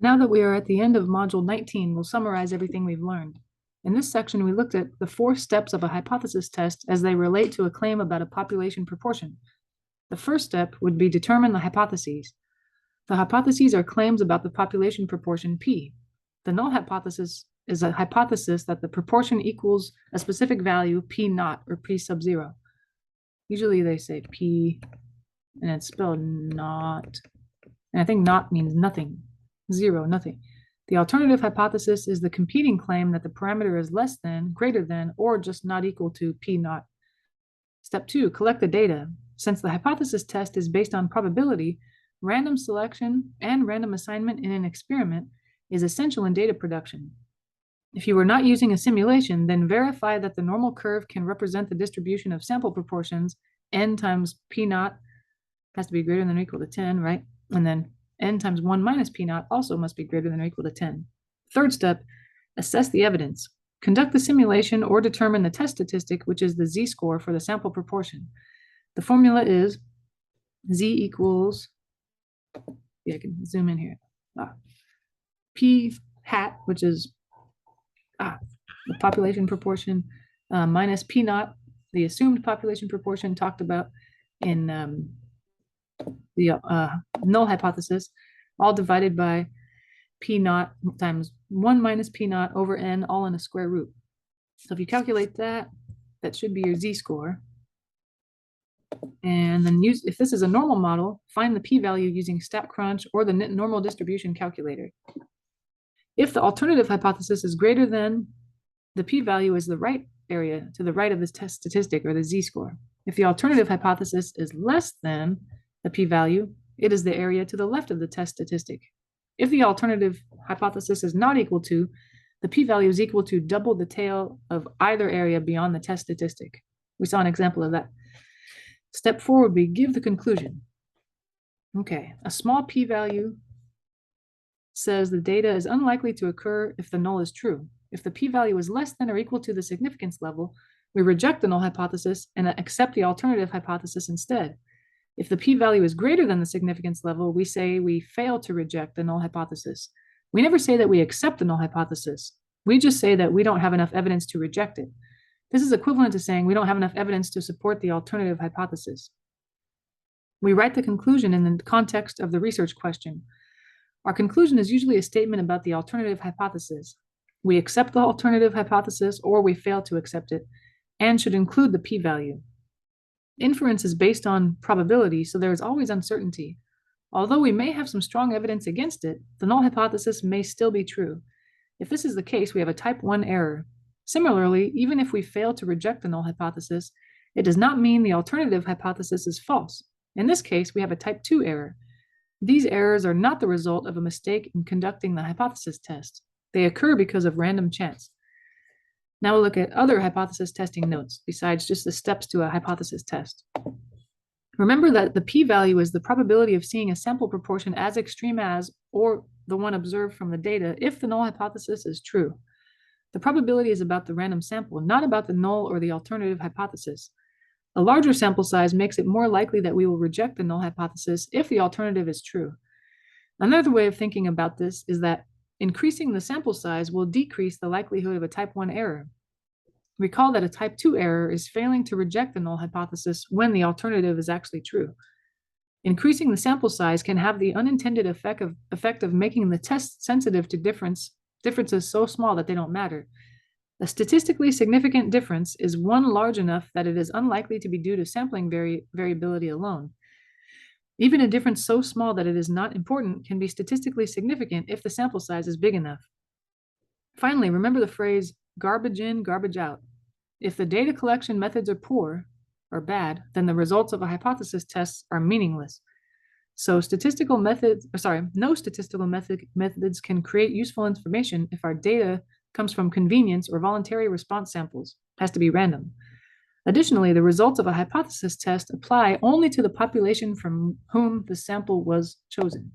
Now that we are at the end of Module 19, we'll summarize everything we've learned. In this section, we looked at the 4 steps of a hypothesis test as they relate to a claim about a population proportion. The first step would be determine the hypotheses. The hypotheses are claims about the population proportion P. The null hypothesis is a hypothesis that the proportion equals a specific value P naught or P sub 0. Usually they say P and it's spelled not. And I think not means nothing. 0, nothing. The alternative hypothesis is the competing claim that the parameter is less than, greater than, or just not equal to P naught. Step 2, collect the data. Since the hypothesis test is based on probability, random selection and random assignment in an experiment is essential in data production. If you are not using a simulation, then verify that the normal curve can represent the distribution of sample proportions. N times P naught has to be greater than or equal to 10, right? And then N times 1 minus P naught also must be greater than or equal to 10. Third step, assess the evidence. Conduct the simulation or determine the test statistic, which is the z-score for the sample proportion. The formula is z equals, I can zoom in here, P hat, which is the population proportion, minus P naught, the assumed population proportion talked about in the null hypothesis, all divided by P naught times 1 minus P naught over N, all in a square root. So if you calculate that, that should be your z-score. And then if this is a normal model, find the p-value using StatCrunch or the normal distribution calculator. If the alternative hypothesis is greater than, the p-value is the right area to the right of this test statistic, or the z-score. If the alternative hypothesis is less than the p-value, it is the area to the left of the test statistic. If the alternative hypothesis is not equal to, the p-value is equal to double the tail of either area beyond the test statistic. We saw an example of that. Step 4 would be give the conclusion. Okay, a small p-value says the data is unlikely to occur if the null is true. If the p-value is less than or equal to the significance level, we reject the null hypothesis and accept the alternative hypothesis instead. If the p-value is greater than the significance level, we say we fail to reject the null hypothesis. We never say that we accept the null hypothesis. We just say that we don't have enough evidence to reject it. This is equivalent to saying we don't have enough evidence to support the alternative hypothesis. We write the conclusion in the context of the research question. Our conclusion is usually a statement about the alternative hypothesis. We accept the alternative hypothesis or we fail to accept it, and should include the p-value. Inference is based on probability, so there is always uncertainty. Although we may have some strong evidence against it, the null hypothesis may still be true. If this is the case, we have a type 1 error. Similarly, even if we fail to reject the null hypothesis, it does not mean the alternative hypothesis is false. In this case, we have a type 2 error. These errors are not the result of a mistake in conducting the hypothesis test. They occur because of random chance. Now we'll look at other hypothesis testing notes besides just the steps to a hypothesis test. Remember that the p-value is the probability of seeing a sample proportion as extreme as, or the one observed from the data, if the null hypothesis is true. The probability is about the random sample, not about the null or the alternative hypothesis. A larger sample size makes it more likely that we will reject the null hypothesis if the alternative is true. Another way of thinking about this is that increasing the sample size will decrease the likelihood of a type 1 error. Recall that a type 2 error is failing to reject the null hypothesis when the alternative is actually true. Increasing the sample size can have the unintended effect of making the test sensitive to differences so small that they don't matter. A statistically significant difference is one large enough that it is unlikely to be due to sampling variability alone. Even a difference so small that it is not important can be statistically significant if the sample size is big enough. Finally, remember the phrase garbage in, garbage out. If the data collection methods are poor or bad, then the results of a hypothesis test are meaningless. So no statistical methods can create useful information if our data comes from convenience or voluntary response samples. It has to be random. Additionally, the results of a hypothesis test apply only to the population from whom the sample was chosen.